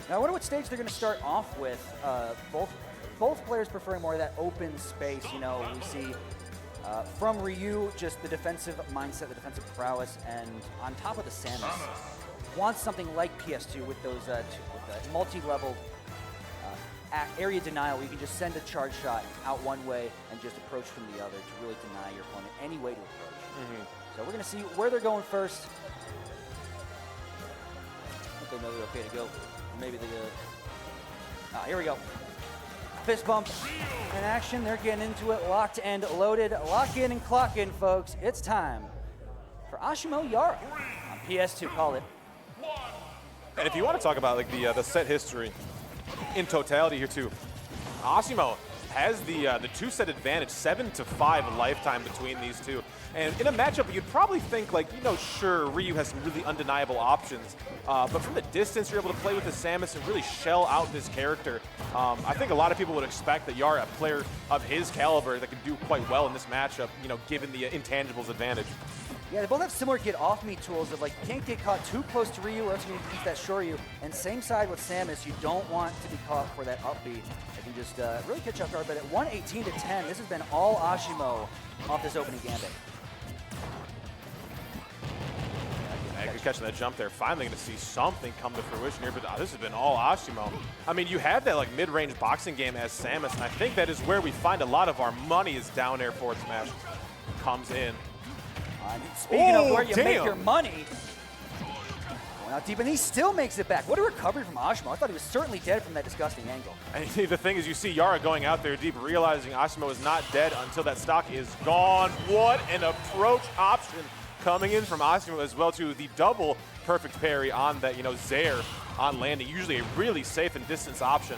Now I wonder what stage they're going to start off with. Both players preferring more of that open space. You know, we see from Ryu just the defensive mindset, the defensive prowess, and on top of the Samus wants something like PS2 with those with multi-level area denial, where you can just send a charge shot out one way and just approach from the other to really deny your opponent any way to approach. So we're going to see where they're going first. I think they know they're okay to go. Or maybe they here we go. Fist bump in action. They're getting into it, locked and loaded. Lock in and clock in, folks. It's time for Asimo Yaura on PS2. Call it. And if you want to talk about like the set history in totality here too, Asimo has the 2-set advantage, 7-5 lifetime between these two. And in a matchup, you'd probably think like, you know, sure, Ryu has some really undeniable options, but from the distance, you're able to play with the Samus and really shell out this character. I think a lot of people would expect that Yaura, a player of his caliber, that can do quite well in this matchup, you know, given the intangibles advantage. Yeah, they both have similar get off me tools of like, you can't get caught too close to Ryu or else you're going to use that Shoryu. And same side with Samus, you don't want to be caught for that up B. They can just really catch up guard. But at 118-10, this has been all Asimo off this opening gambit. Yeah, good catching that jump there. Finally going to see something come to fruition here, but this has been all Asimo. I mean, you have that like mid-range boxing game as Samus, and I think that is where we find a lot of our money is down air forward smash comes in. Speaking of where you make your money, going out deep, and he still makes it back. What a recovery from Asimo. I thought he was certainly dead from that disgusting angle. And the thing is, you see Yaura going out there deep, realizing Asimo is not dead until that stock is gone. What an approach option coming in from Asimo as well, too. The double perfect parry on that, you know, Zaire on landing. Usually a really safe and distance option.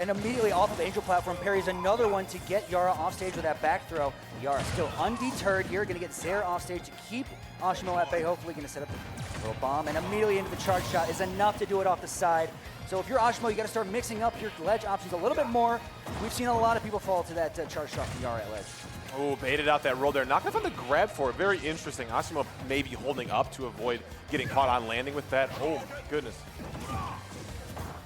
And immediately off of the Angel platform, parries another one to get Yaura off stage with that back throw. Yaura still undeterred here, going to get Zaire off stage to keep Asimo at bay. Hopefully going to set up a little bomb, and immediately into the charge shot is enough to do it off the side. So if you're Asimo, you got to start mixing up your ledge options a little bit more. We've seen a lot of people fall to that charge shot from Yaura at ledge. Oh, baited out that roll there. Knocked off on the grab for it. Very interesting. Asimo maybe holding up to avoid getting caught on landing with that. Oh, my goodness.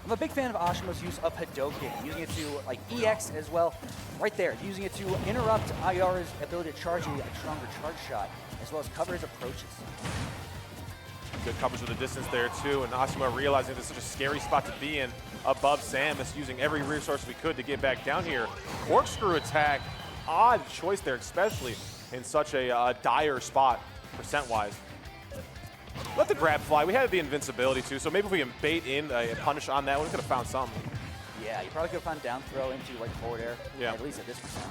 I'm a big fan of Ashimo's use of Hadoken, using it to like EX as well. Right there, using it to interrupt Yaura's ability to charge a stronger charge shot, as well as cover his approaches. Good coverage with the distance there too, and Asimo realizing this is such a scary spot to be in above Samus, using every resource we could to get back down here. Corkscrew attack, odd choice there, especially in such a dire spot percent-wise. Let the grab fly. We had the invincibility too, so maybe if we can bait in a punish on that one, we could have found something. Yeah, you probably could have found down throw into like forward air. Yeah. At least at this percent.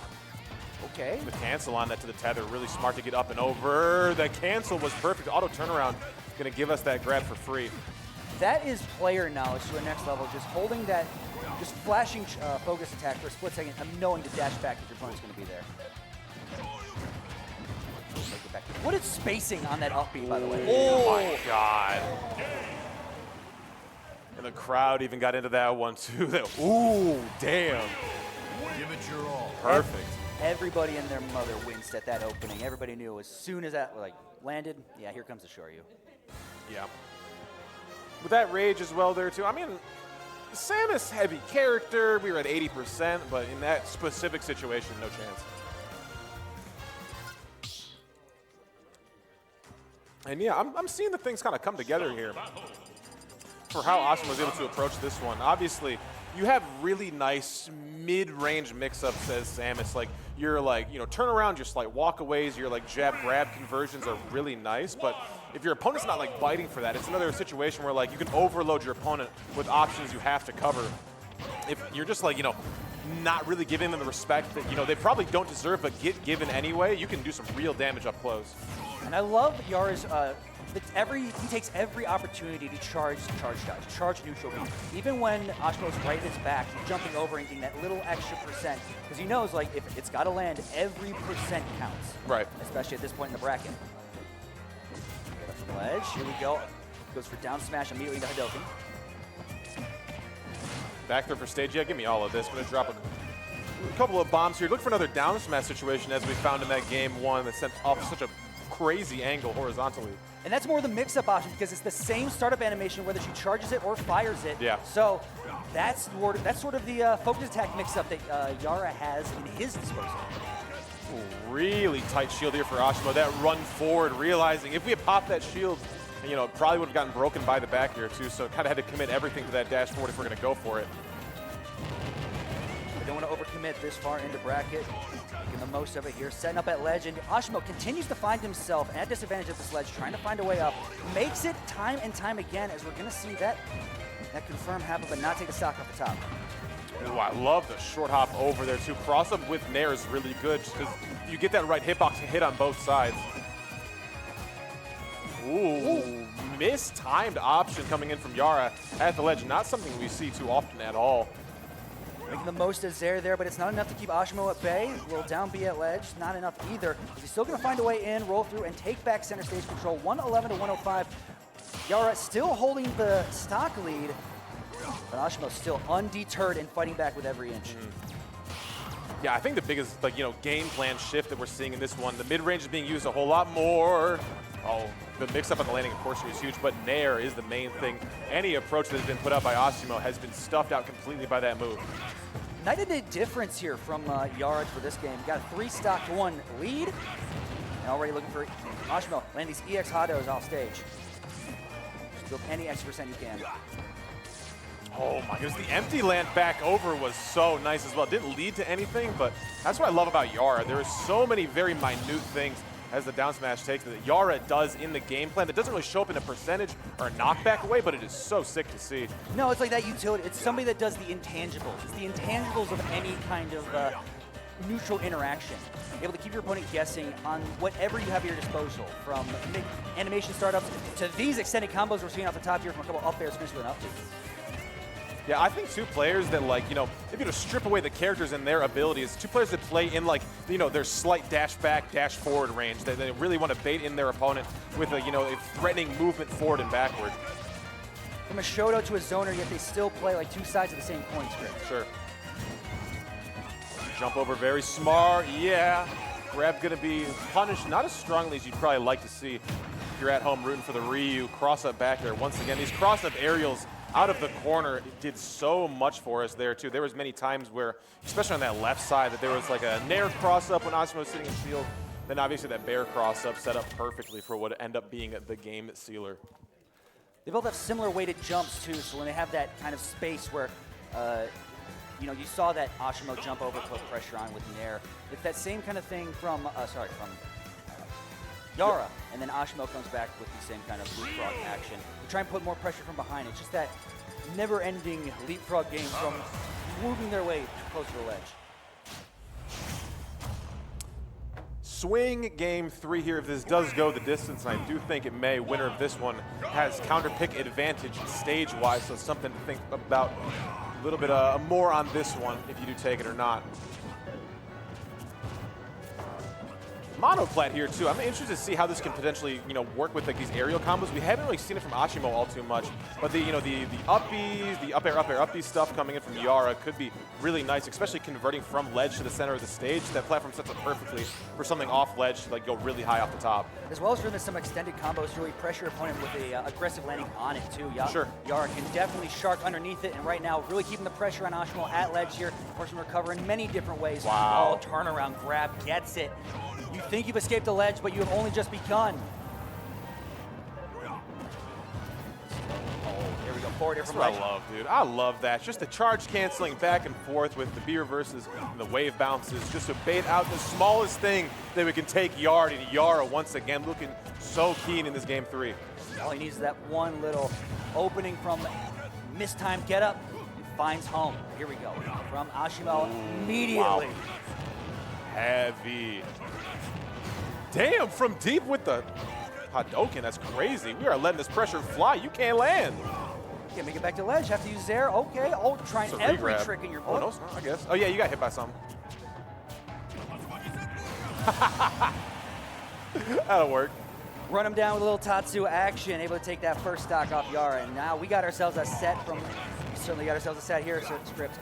Okay. The cancel on that to the tether, really smart to get up and over. The cancel was perfect. Auto turnaround, going to give us that grab for free. That is player knowledge to a next level. Just holding that, just flashing focus attack for a split second and knowing to dash back if your opponent's going to be there. What is spacing on that upbeat, by the way? Oh my God. And the crowd even got into that one too. Ooh, damn. Give it your all. Perfect. Everybody and their mother winced at that opening. Everybody knew as soon as that like landed, yeah, here comes the Shoryu. Yeah. With that rage as well there too. I mean, Samus heavy character. We were at 80%, but in that specific situation, no chance. And yeah, I'm seeing the things kind of come together here for how Asimo was able to approach this one. Obviously, you have really nice mid-range mix-ups as Samus. Like, your like, you know, turnaround, just like walkaways, your like jab-grab conversions are really nice. But if your opponent's not like biting for that, it's another situation where like you can overload your opponent with options you have to cover. If you're just like, you know, not really giving them the respect that, you know, they probably don't deserve but get given anyway, you can do some real damage up close. And I love Yaura's, he takes every opportunity to charge dodge, charge neutral beam. Even when Asimo's right at his back, he's jumping over and getting that little extra percent. Because he knows, like, if it's got to land, every percent counts. Right. Especially at this point in the bracket. Left the ledge, here we go. Goes for down smash immediately into Hadoken. Back there for stage, yeah, give me all of this. I'm going to drop a couple of bombs here. Look for another down smash situation as we found in that game one that sent off such a crazy angle horizontally. And that's more the mix-up option because it's the same startup animation whether she charges it or fires it. Yeah. So that's sort of the focus attack mix-up that Yaura has in his disposal. Ooh, really tight shield here for Asimo. That run forward, realizing if we had popped that shield, you know, it probably would have gotten broken by the back here too. So kind of had to commit everything to that dash forward if we're going to go for it. I don't want to overcommit this far into bracket. Making the most of it here, setting up at ledge, and Asimo continues to find himself at disadvantage at this ledge, trying to find a way up. Makes it time and time again, as we're going to see that confirm happen, but not take a stock off the top. Ooh, I love the short hop over there too. Cross up with Nair is really good just because you get that right hitbox and hit on both sides. Ooh, mistimed option coming in from Yaura at the ledge. Not something we see too often at all. Making the most of Zaire there, but it's not enough to keep Asimo at bay. A little down B at ledge, not enough either. He's still going to find a way in, roll through, and take back center stage control. 111 to 105. Yaura still holding the stock lead, but Asimo still undeterred and fighting back with every inch. Yeah, I think the biggest, game plan shift that we're seeing in this one, the mid-range is being used a whole lot more. Oh, the mix-up on the landing, of course, is huge, but Nair is the main thing. Any approach that has been put out by Asimo has been stuffed out completely by that move. Night and day difference here from Yaura for this game. Got a 3-stock-1 lead, and already looking for Asimo. Land these EX Hados off stage. Just build any X% you can. Oh my goodness, the empty land back over was so nice as well. It didn't lead to anything, but that's what I love about Yaura. There are so many very minute things as the down smash takes that Yaura does in the game plan that doesn't really show up in a percentage or a knockback way, but it is so sick to see. No, it's like that utility. It's somebody that does the intangibles. It's the intangibles of any kind of neutral interaction. Able to keep your opponent guessing on whatever you have at your disposal, from animation startups to these extended combos we're seeing off the top here from a couple up airs finished with an up. Yeah, I think two players that, if you strip away the characters and their abilities, two players that play in, their slight dash back, dash forward range, that they really want to bait in their opponent with a threatening movement forward and backward. From a Shoto to a zoner, yet they still play like two sides of the same coin script. Sure. Jump over very smart, yeah. Grab gonna be punished not as strongly as you'd probably like to see if you're at home rooting for the Ryu. Cross up back there. Once again, these cross up aerials out of the corner did so much for us there too. There was many times where, especially on that left side, that there was like a Nair cross up when Asimo was sitting in shield. Then obviously that bear cross up set up perfectly for what would end up being the game sealer. They both have similar weighted jumps too, so when they have that kind of space where, you saw that Asimo jump over, put pressure on with Nair. It's that same kind of thing from Yaura, and then Asimo comes back with the same kind of leapfrog action. We try and put more pressure from behind. It's just that never-ending leapfrog game from moving their way closer to the ledge. Swing game 3 here. If this does go the distance, and I do think it may, winner of this one has counter pick advantage stage-wise, so something to think about a little bit more on this one if you do take it or not. Monoplat here too. I'm interested to see how this can potentially, work with these aerial combos. We haven't really seen it from Asimo all too much, but the uppies, the up air, up B stuff coming in from Yaura could be really nice, especially converting from ledge to the center of the stage. That platform sets up perfectly for something off ledge to go really high off the top. As well as doing some extended combos to really pressure your opponent with a aggressive landing on it too. Sure. Yaura can definitely shark underneath it, and right now really keeping the pressure on Asimo at ledge here. Forcing him to recover in many different ways. Wow. Oh, turnaround grab, gets it. You think you've escaped the ledge, but you have only just begun. Oh, here we go, forward here from ledge. That's what I love, dude. I love that. Just the charge canceling back and forth with the B reverses and the wave bounces, just to bait out the smallest thing that we can take Yaura. And Yaura once again looking so keen in this game 3. All he needs is that one little opening from mistimed get up. He finds home. Here we go. From Asimo immediately. Wow. Heavy. Damn, from deep with the Hadouken, that's crazy. We are letting this pressure fly. You can't land. Can't make it back to ledge. Have to use Zaire. Okay. Oh, trying every trick in your book. Oh, no, it's not, I guess. Oh, yeah, you got hit by something. That'll work. Run him down with a little Tatsu action. Able to take that first stock off Yaura. And now we got ourselves a set from... We certainly got ourselves a set here, so script.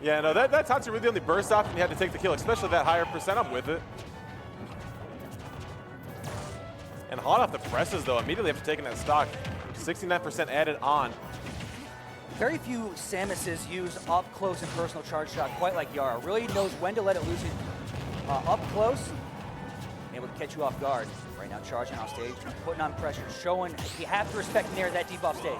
Yeah, no, that Tatsu really only burst off and you had to take the kill, especially that higher percent up with it. And hot off the presses, though, immediately after taking that stock, 69% added on. Very few Samuses use up close and personal charge shot quite like Yaura. Really knows when to let it loose up close, able to catch you off guard. Right now charging off stage, putting on pressure, showing you have to respect Nair that deep off stage.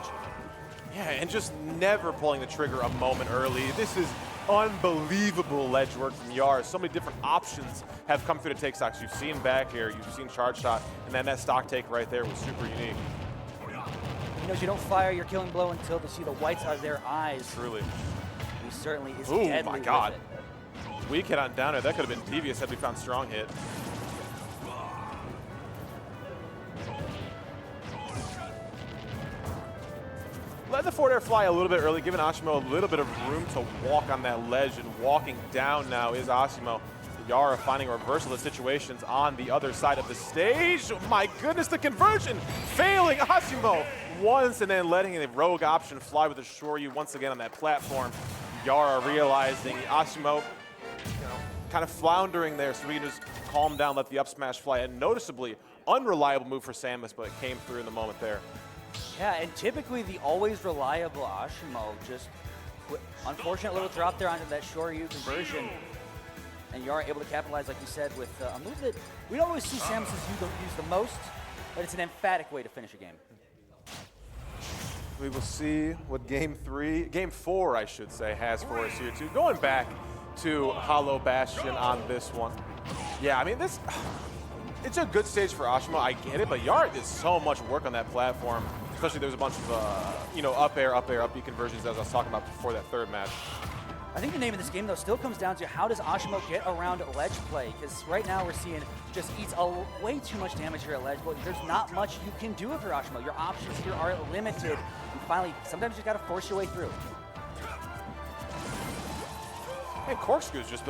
Yeah, and just never pulling the trigger a moment early. This is unbelievable ledge work from Yaura. So many different options have come through to take stocks. You've seen back air, you've seen charge shot, and then that stock take right there was super unique. He knows you don't fire your killing blow until they see the whites out of their eyes. Truly. He certainly is Ooh, deadly my God. with it. Weak hit on down air. That could have been devious had we found strong hit. Let the forward air fly a little bit early, giving Asimo a little bit of room to walk on that ledge, and walking down now is Asimo. Yaura finding a reversal of situations on the other side of the stage. My goodness, the conversion failing Asimo once, and then letting a rogue option fly with a Shoryu once again on that platform. Yaura realizing Asimo kind of floundering there, so we can just calm down, let the up smash fly. A noticeably unreliable move for Samus, but it came through in the moment there. Yeah, and typically the always reliable Asimo just unfortunate little drop there onto that Shoryu conversion. And Yaura able to capitalize, like you said, with a move that we don't always see Samus use the most, but it's an emphatic way to finish a game. We will see what game 4, I should say, has for us here too. Going back to Hollow Bastion on this one. Yeah, I mean, it's a good stage for Asimo, I get it, but Yaura did so much work on that platform. Especially there's a bunch of, up air, up B conversions as I was talking about before that third match. I think the name of this game, though, still comes down to how does Asimo get around ledge play? Because right now we're seeing just eats way too much damage here at ledge, but there's not much you can do if you're Asimo. Your options here are limited. And finally, sometimes you got to force your way through. And Corkscrew's just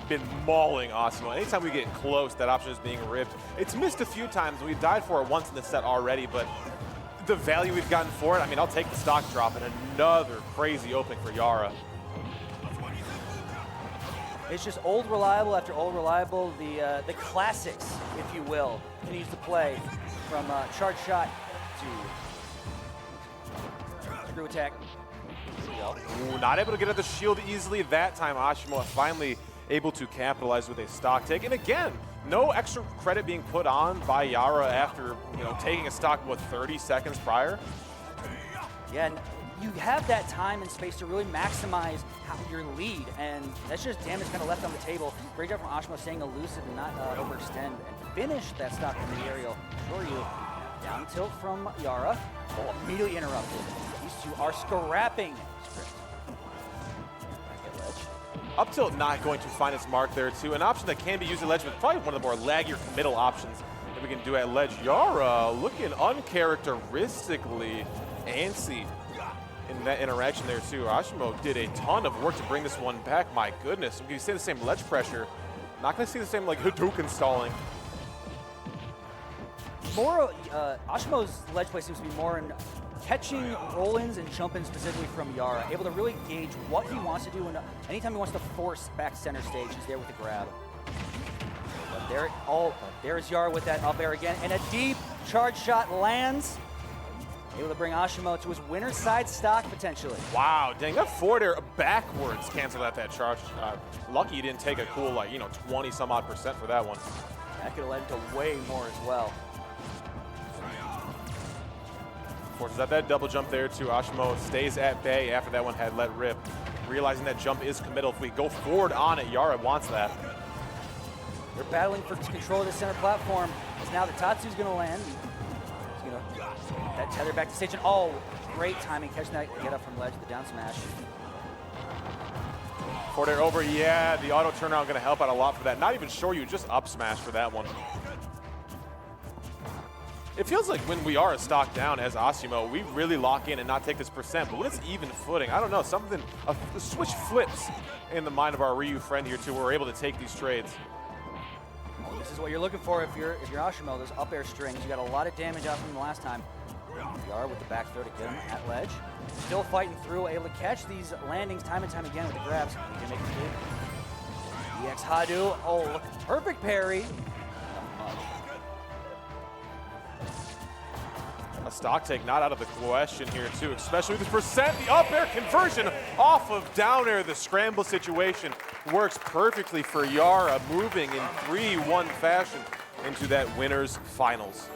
been mauling Asimo. Anytime we get close, that option is being ripped. It's missed a few times. We've died for it once in the set already, but the value we've gotten for it, I mean, I'll take the stock drop and another crazy opening for Yaura. It's just old reliable after old reliable. The classics, if you will, continues to play from charge shot to screw attack. Ooh, not able to get at the shield easily that time. Asimo finally able to capitalize with a stock take. And again, no extra credit being put on by Yaura after taking a stock, 30 seconds prior? Yeah, and you have that time and space to really maximize your lead, and that's just damage kind of left on the table. Great job from Asimo staying elusive and not overextend, and finish that stock from the aerial. Shoryu, down tilt from Yaura. Oh, immediately interrupted. These two are scrapping script. Back at ledge. Up tilt not going to find its mark there too. An option that can be used at ledge, but probably one of the more laggier middle options that we can do at ledge. Yaura looking uncharacteristically antsy in that interaction there too. Asimo did a ton of work to bring this one back. My goodness, we can see the same ledge pressure. Not going to see the same Hadouken stalling. More, Ashimo's ledge play seems to be more in catching roll-ins and jump-ins specifically from Yaura, able to really gauge what he wants to do, and anytime he wants to force back center stage, he's there with the grab. But there's Yaura with that up air again, and a deep charge shot lands, able to bring Asimo to his winner side stock potentially. Wow, dang, that forward air backwards canceled out that charge shot. Lucky he didn't take a cool 20 some odd % for that one. That could have led to way more as well. Forces out that double jump there too. Asimo stays at bay after that one had let rip. Realizing that jump is committal. If we go forward on it, Yaura wants that. They're battling for control of the center platform. As now the Tatsu's going to land. He's going to that tether back to stage. And oh, great timing catching that get up from ledge, the down smash. Forward air over, yeah. The auto turnaround going to help out a lot for that. Not even Shoryu, just up smash for that one. It feels like when we are a stock down as Asimo, we really lock in and not take this percent. But when it's even footing, I don't know, the switch flips in the mind of our Ryu friend here too. We're able to take these trades. Well, this is what you're looking for if you're Asimo. Those up air strings. You got a lot of damage out from the last time. Yaura with the back throw to get him at ledge. Still fighting through, able to catch these landings time and time again with the grabs. He can make it good. EX Hadu. Oh, look, perfect parry. Not much. stock take not out of the question here too, especially with this percent. The up air conversion off of down air. The scramble situation works perfectly for Yaura, moving in 3-1 fashion into that winners finals.